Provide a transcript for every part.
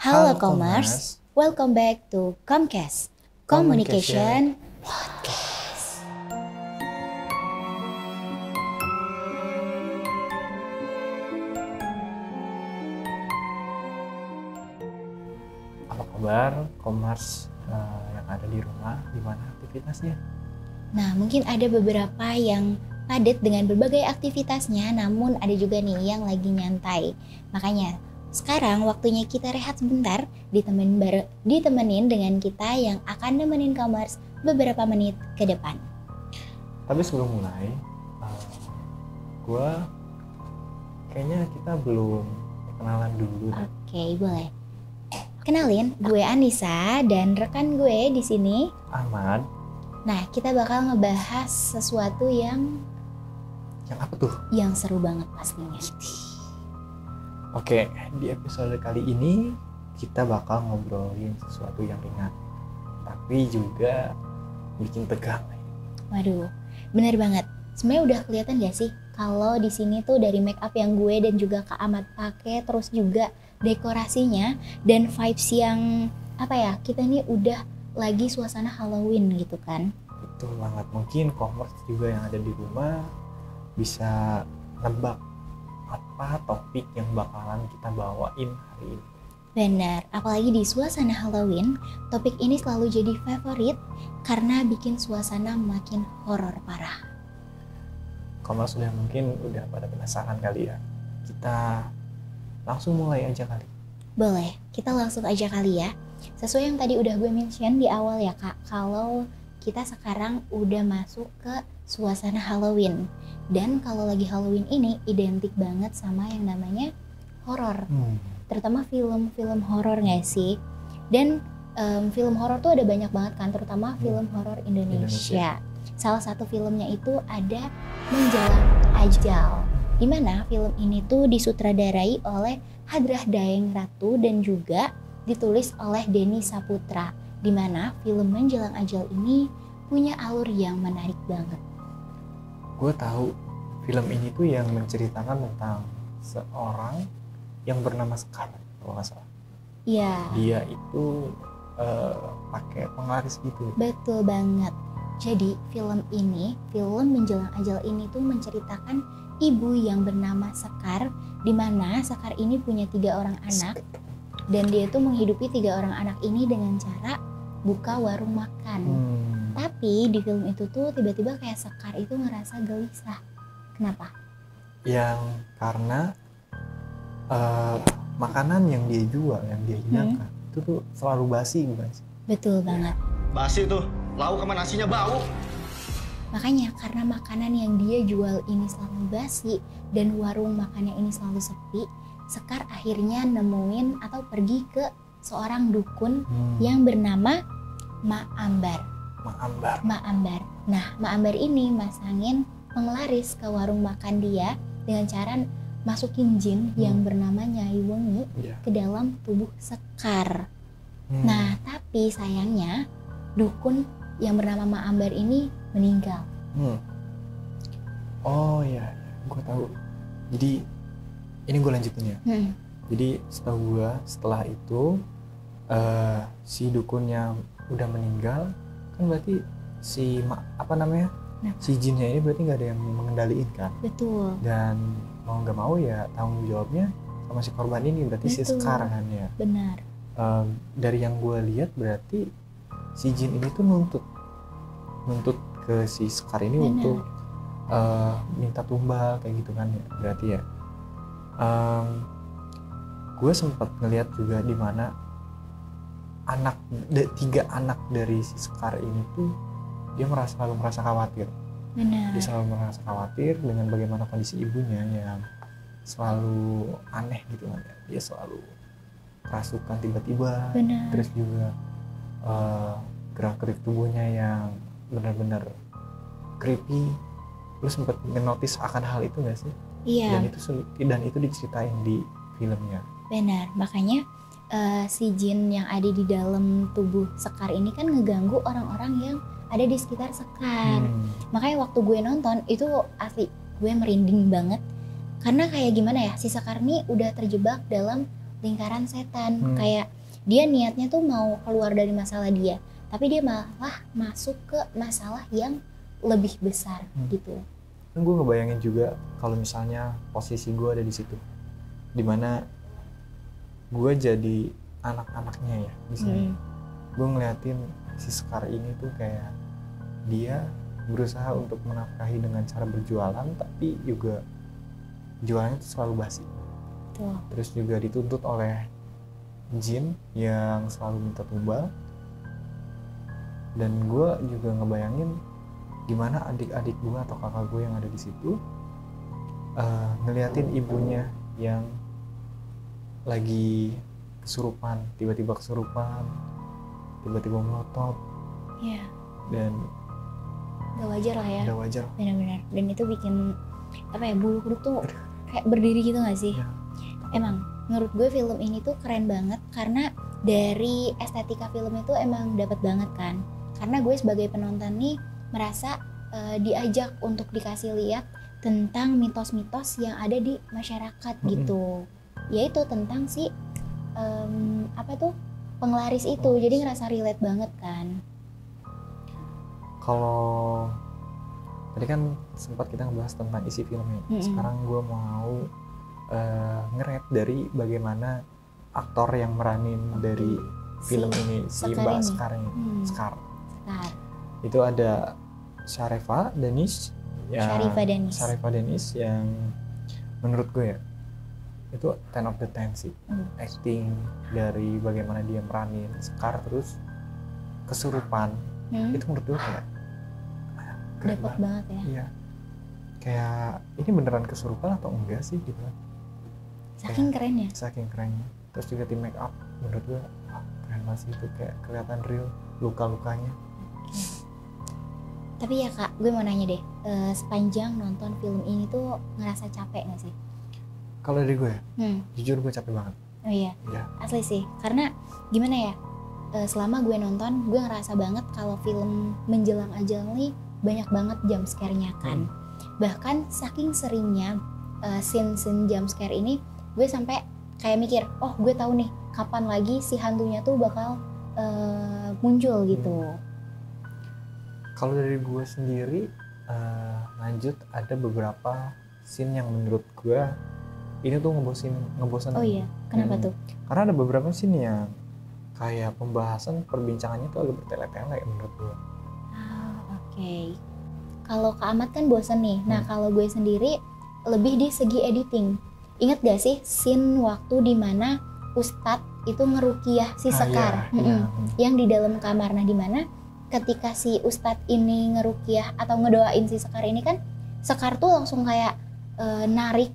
Halo Commerce, welcome back to Comcast Communication Podcast. Apa kabar Commerce yang ada di rumah? Gimana aktivitasnya? Nah, mungkin ada beberapa yang padat dengan berbagai aktivitasnya, namun ada juga nih yang lagi nyantai. Makanya sekarang waktunya kita rehat sebentar, ditemenin dengan kita yang akan nemenin Commerce beberapa menit ke depan. Tapi sebelum mulai, gue kayaknya kita belum kenalan dulu. Oke, boleh. Kenalin, gue Anissa dan rekan gue di sini Ahmad. Nah, kita bakal ngebahas sesuatu yang apa tuh? Yang seru banget pastinya. Oke, di episode kali ini kita bakal ngobrolin sesuatu yang ringan, tapi juga bikin tegang. Waduh, bener banget. Sebenarnya udah kelihatan gak sih kalau di sini tuh dari make up yang gue dan juga Kak Ahmad pakai, terus juga dekorasinya dan vibes yang kita ini udah lagi suasana Halloween gitu kan. Betul banget. Mungkin Commerce juga yang ada di rumah bisa nebak apa topik yang bakalan kita bawain hari ini. Benar, apalagi di suasana Halloween, topik ini selalu jadi favorit karena bikin suasana makin horor parah. Commerce sudah mungkin udah pada penasaran kali ya. Kita langsung mulai aja kali. Boleh, kita langsung aja kali ya. Sesuai yang tadi udah gue mention di awal ya Kak, kalau kita sekarang udah masuk ke suasana Halloween. Dan kalau lagi Halloween ini identik banget sama yang namanya horor. Terutama film-film horor gak sih? Dan film horor tuh ada banyak banget kan, terutama film horor Indonesia. Salah satu filmnya itu ada Menjelang Ajal. Dimana film ini tuh disutradarai oleh Hadrah Daeng Ratu dan juga ditulis oleh Denny Saputra. Dimana film Menjelang Ajal ini punya alur yang menarik banget. Gue tahu film ini tuh yang menceritakan tentang seorang yang bernama Sekar, kalau nggak salah. Iya. Dia itu pakai penglaris gitu. Betul banget. Jadi film Menjelang Ajal ini tuh menceritakan ibu yang bernama Sekar, di mana Sekar ini punya 3 orang anak dan dia tuh menghidupi 3 orang anak ini dengan cara buka warung makan. Tapi di film itu tuh tiba-tiba kayak Sekar itu ngerasa gelisah. Kenapa? Yang karena makanan yang dia jual, yang dia hidangkan itu tuh selalu basi, bukan sih? Betul banget. Basi tuh, lauk sama nasinya bau. Makanya karena makanan yang dia jual ini selalu basi dan warung makannya ini selalu sepi, Sekar akhirnya nemuin atau pergi ke seorang dukun yang bernama Mak Ambar. Nah, Mak Ambar ini masangin penglaris ke warung makan dia dengan cara masukin jin yang bernama Nyai Wengi ke dalam tubuh Sekar. Nah, tapi sayangnya dukun yang bernama Mak Ambar ini meninggal. Oh iya, gue tahu. Jadi ini gue lanjutin ya. Jadi setahu gue setelah itu si dukunnya udah meninggal, kan berarti si si jinnya ini berarti nggak ada yang mengendalikan kan? Betul. Dan mau nggak mau ya tanggung jawabnya sama si korban ini berarti si Sekar kan ya. Benar. Dari yang gue lihat berarti si jin ini tuh nuntut ke si Sekar ini untuk minta tumbal kayak gitu kan ya, berarti ya. Gue sempat ngeliat juga di mana 3 anak dari si Sekar ini tuh dia selalu merasa khawatir. Benar. Dia selalu merasa khawatir dengan bagaimana kondisi ibunya yang selalu aneh gitu kan ya. Dia selalu kerasukan tiba-tiba. Benar. Terus juga gerak-gerik tubuhnya yang benar-benar creepy. Lu sempat menotis akan hal itu nggak sih? Iya. Dan itu diceritain di filmnya. Benar, makanya si jin yang ada di dalam tubuh Sekar ini kan ngeganggu orang-orang yang ada di sekitar Sekar. Makanya waktu gue nonton itu asli gue merinding banget. Karena kayak gimana ya, si Sekar ini udah terjebak dalam lingkaran setan. Kayak dia niatnya tuh mau keluar dari masalah dia, tapi dia malah masuk ke masalah yang lebih besar gitu. Kan gue ngebayangin juga kalau misalnya posisi gue ada di situ, dimana gue jadi anak-anaknya ya di sini. Gue ngeliatin si Sekar ini tuh kayak dia berusaha untuk menafkahi dengan cara berjualan, tapi juga jualannya tuh selalu basi. Terus juga dituntut oleh jin yang selalu minta tumbal. Dan gue juga ngebayangin gimana adik-adik gue atau kakak gue yang ada di situ ngeliatin ibunya yang lagi kesurupan, tiba-tiba melotot. Iya. Dan Gak wajar lah ya. udah wajar. Benar-benar. Dan itu bikin bulu kuduk tuh kayak berdiri gitu gak sih? Ya. Emang menurut gue film ini tuh keren banget karena dari estetika film itu emang dapat banget kan. Karena gue sebagai penonton nih merasa diajak untuk dikasih lihat tentang mitos-mitos yang ada di masyarakat gitu. Yaitu tentang si penglaris itu. Jadi ngerasa relate banget kan. Kalau tadi kan sempat kita ngebahas tentang isi filmnya, sekarang gue mau nge-rap dari bagaimana aktor yang meranin dari film ini, si Mbak Sekar ini. Sekar. Itu ada Sharifah Danish yang menurut gue ya itu 10 of the 10 sih. Acting dari bagaimana dia meranin Sekar terus kesurupan. Itu menurut gue kayak dapat banget ya. Iya. Kayak ini beneran kesurupan atau enggak sih gitu. Saking keren ya. Saking kerennya. Terus juga tim make up menurut gue keren banget sih, itu kayak kelihatan real luka-lukanya. Tapi ya Kak, gue mau nanya deh, sepanjang nonton film ini tuh ngerasa capek gak sih? Kalau dari gue, jujur gue capek banget. Oh iya? Iya. Asli sih, karena gimana ya, selama gue nonton, gue ngerasa banget kalau film menjelang ajal nih banyak banget jump scare-nya kan. Bahkan saking seringnya scene-scene jump scare ini, gue sampai kayak mikir, oh gue tahu nih kapan lagi si hantunya tuh bakal muncul gitu. Kalau dari gue sendiri, lanjut ada beberapa scene yang menurut gue ini tuh ngebosan. Oh iya, kenapa tuh? Karena ada beberapa scene yang kayak pembahasan perbincangannya tuh agak bertele-tele menurut gue. Oke. Kalau Kak Ahmad kan bosan nih. Nah kalau gue sendiri lebih di segi editing. Ingat gak sih scene waktu dimana Ustadz itu ngeruqyah si Sekar, yang di dalam kamar. Nah dimana ketika si Ustadz ini ngeruqyah atau ngedoain si Sekar ini kan, Sekar tuh langsung kayak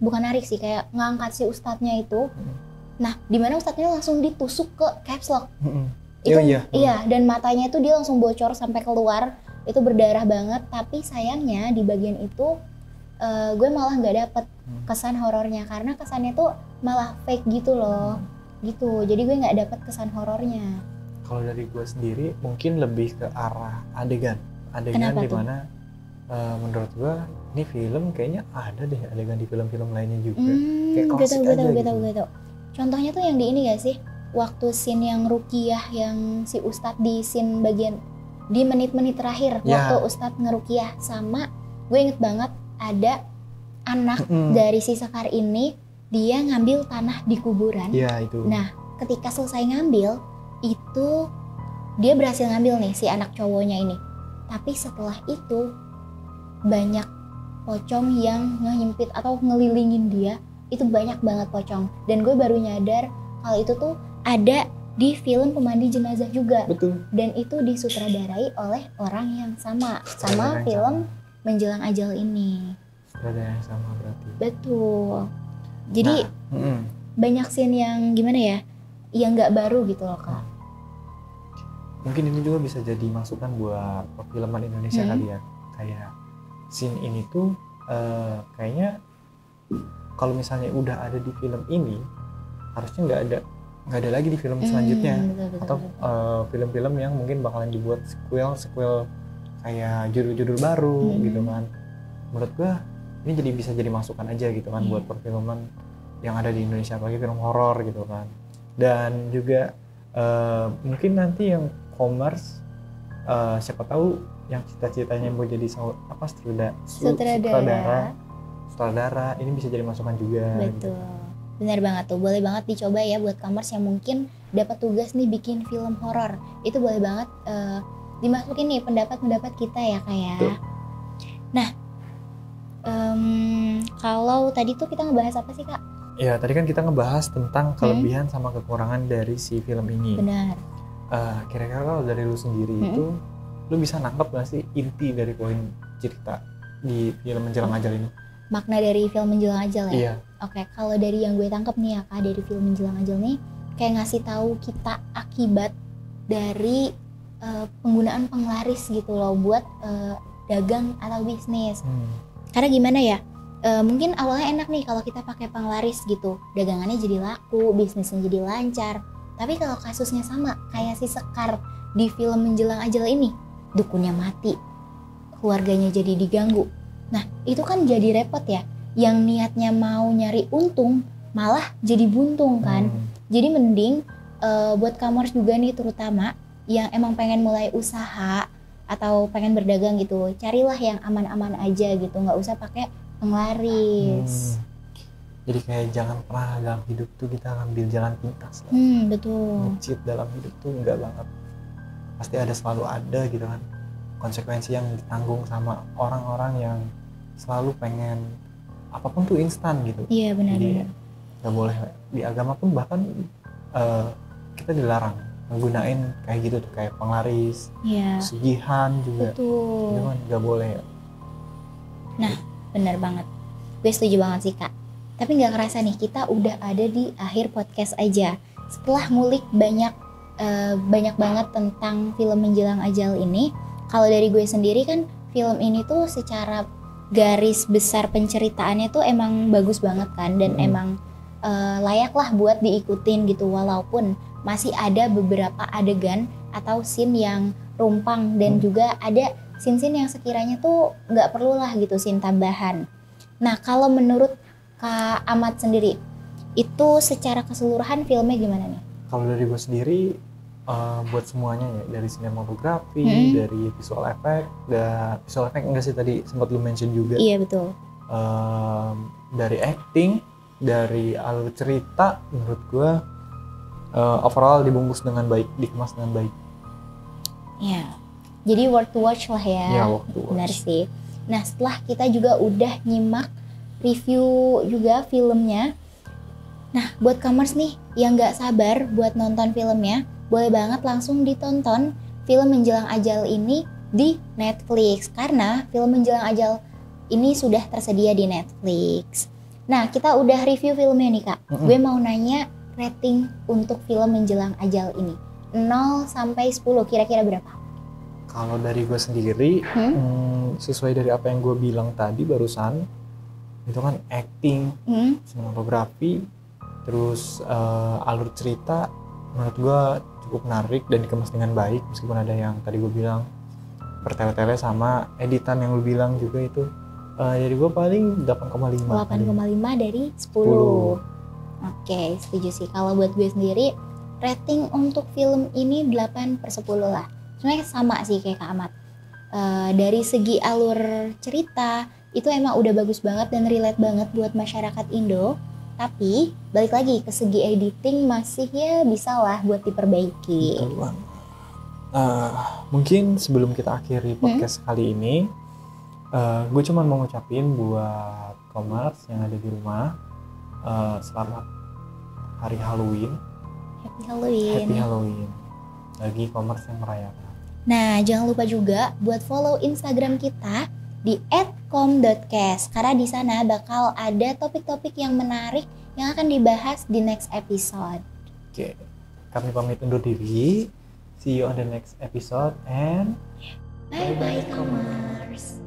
bukan narik sih, kayak ngangkat si Ustadznya itu. Nah dimana Ustadznya langsung ditusuk ke caps lock. Itu iya, dan matanya itu dia langsung bocor sampai keluar. Itu berdarah banget, tapi sayangnya di bagian itu gue malah nggak dapet kesan horornya, karena kesannya tuh malah fake gitu loh. Gitu, jadi gue nggak dapet kesan horornya. Kalau dari gue sendiri mungkin lebih ke arah adegan dimana menurut gue ini film kayaknya ada deh adegan di film-film lainnya juga. Kayak klasik aja gitu. Contohnya tuh yang di ini gak sih, waktu scene yang ruqyah yang si Ustadz di scene bagian di menit-menit terakhir waktu Ustadz ngeruqyah, sama gue inget banget ada anak dari si Sekar ini, dia ngambil tanah di kuburan. Iya itu. Nah ketika selesai ngambil itu dia berhasil ngambil nih si anak cowoknya ini, tapi setelah itu banyak pocong yang ngehimpit atau ngelilingin dia, itu banyak banget pocong. Dan gue baru nyadar kalau itu tuh ada di film Pemandi Jenazah juga. Betul. Dan itu disutradarai oleh orang yang sama film Menjelang Ajal ini. Sutradara yang sama berarti. Betul. Jadi banyak scene yang gimana ya, yang nggak baru gitu loh Kak. Mungkin ini juga bisa jadi masukan buat perfilman Indonesia kali ya. Kayak scene ini tuh kayaknya kalau misalnya udah ada di film ini, harusnya nggak ada lagi di film selanjutnya. Betul. Atau film-film yang mungkin bakalan dibuat sequel kayak judul-judul baru gitu kan. Menurut gua ini bisa jadi masukan aja gitu kan buat perfilman yang ada di Indonesia, apalagi film horor gitu kan. Dan juga Mungkin nanti yang commerce siapa tahu yang cita-citanya mau jadi sutradara ini bisa jadi masukan juga. Betul. Benar banget tuh, boleh banget dicoba ya buat commerce yang mungkin dapat tugas nih bikin film horor. Itu boleh banget dimasukin nih pendapat kita ya Kak ya. Tuh. Nah, kalau tadi tuh kita ngebahas apa sih Kak? Ya tadi kan kita ngebahas tentang kelebihan sama kekurangan dari si film ini. Benar. Kira-kira kalau dari lu sendiri itu, lu bisa nangkep gak sih inti dari poin cerita di film Menjelang Ajal ini? Makna dari film Menjelang Ajal ya? Iya. Oke, kalau dari yang gue tangkep nih ya Kak, dari film Menjelang Ajal nih kayak ngasih tahu kita akibat dari penggunaan penglaris gitu loh buat dagang atau bisnis. Karena gimana ya, mungkin awalnya enak nih kalau kita pakai penglaris gitu, dagangannya jadi laku, bisnisnya jadi lancar. Tapi kalau kasusnya sama kayak si Sekar di film Menjelang Ajal ini, dukunnya mati, keluarganya jadi diganggu. Nah itu kan jadi repot ya, yang niatnya mau nyari untung malah jadi buntung kan. Jadi mending buat commerce juga nih terutama yang emang pengen mulai usaha atau pengen berdagang gitu, carilah yang aman-aman aja gitu, nggak usah pakai penglaris. Jadi kayak jangan pernah dalam hidup tuh kita ngambil jalan pintas lah. Betul. Cheat dalam hidup tuh enggak banget. Pasti selalu ada gitu kan konsekuensi yang ditanggung sama orang-orang yang selalu pengen apapun tuh instan gitu. Iya benar-benar. Nggak boleh, di agama pun bahkan kita dilarang menggunain kayak gitu tuh, kayak penglaris, sugihan juga. Betul. Itu kan nggak boleh. Nah benar banget, gue setuju banget sih Kak. Tapi nggak kerasa nih kita udah ada di akhir podcast aja. Setelah ngulik banyak banget tentang film Menjelang Ajal ini, kalau dari gue sendiri kan film ini tuh secara garis besar penceritaannya tuh emang bagus banget kan, dan emang layak lah buat diikutin gitu, walaupun masih ada beberapa adegan atau scene yang rumpang dan juga ada scene-scene yang sekiranya tuh nggak perlu lah gitu scene tambahan. Nah kalau menurut Kak Ahmad sendiri, itu secara keseluruhan filmnya gimana nih? Kalau dari gue sendiri, buat semuanya ya, dari sinematografi, dari visual effect, enggak sih tadi sempat lu mention juga. Iya betul. Dari acting, dari alur cerita, menurut gue overall dibungkus dengan baik, dikemas dengan baik. Iya. Jadi worth to watch lah ya. Iya, worth to watch. Benar sih. Nah setelah kita juga udah nyimak review juga filmnya, nah buat commerce nih yang gak sabar buat nonton filmnya, boleh banget langsung ditonton film Menjelang Ajal ini di Netflix, karena film Menjelang Ajal ini sudah tersedia di Netflix. Nah kita udah review filmnya nih Kak. Gue mau nanya rating untuk film Menjelang Ajal ini 0 sampai 10 kira-kira berapa? Kalau dari gue sendiri, sesuai dari apa yang gue bilang tadi barusan, itu kan acting, sinematografi, terus alur cerita menurut gue cukup menarik dan dikemas dengan baik, meskipun ada yang tadi gue bilang bertele-tele, sama editan yang lu bilang juga itu. Jadi gue paling 8,5 dari 10. Oke, setuju sih. Kalau buat gue sendiri, rating untuk film ini 8/10 lah. Sebenarnya sama sih kayak Kak Ahmad. Dari segi alur cerita itu emang udah bagus banget dan relate banget buat masyarakat Indo. Tapi balik lagi ke segi editing masih ya bisa lah buat diperbaiki. Mungkin sebelum kita akhiri podcast kali ini, gue cuma mau ngucapin buat commerce yang ada di rumah, selamat hari Halloween. Happy Halloween bagi commerce yang merayakan. Nah jangan lupa juga buat follow Instagram kita di @com.cast, karena di sana bakal ada topik-topik yang menarik yang akan dibahas di next episode. Oke, kami pamit undur diri. See you on the next episode and bye bye commerce.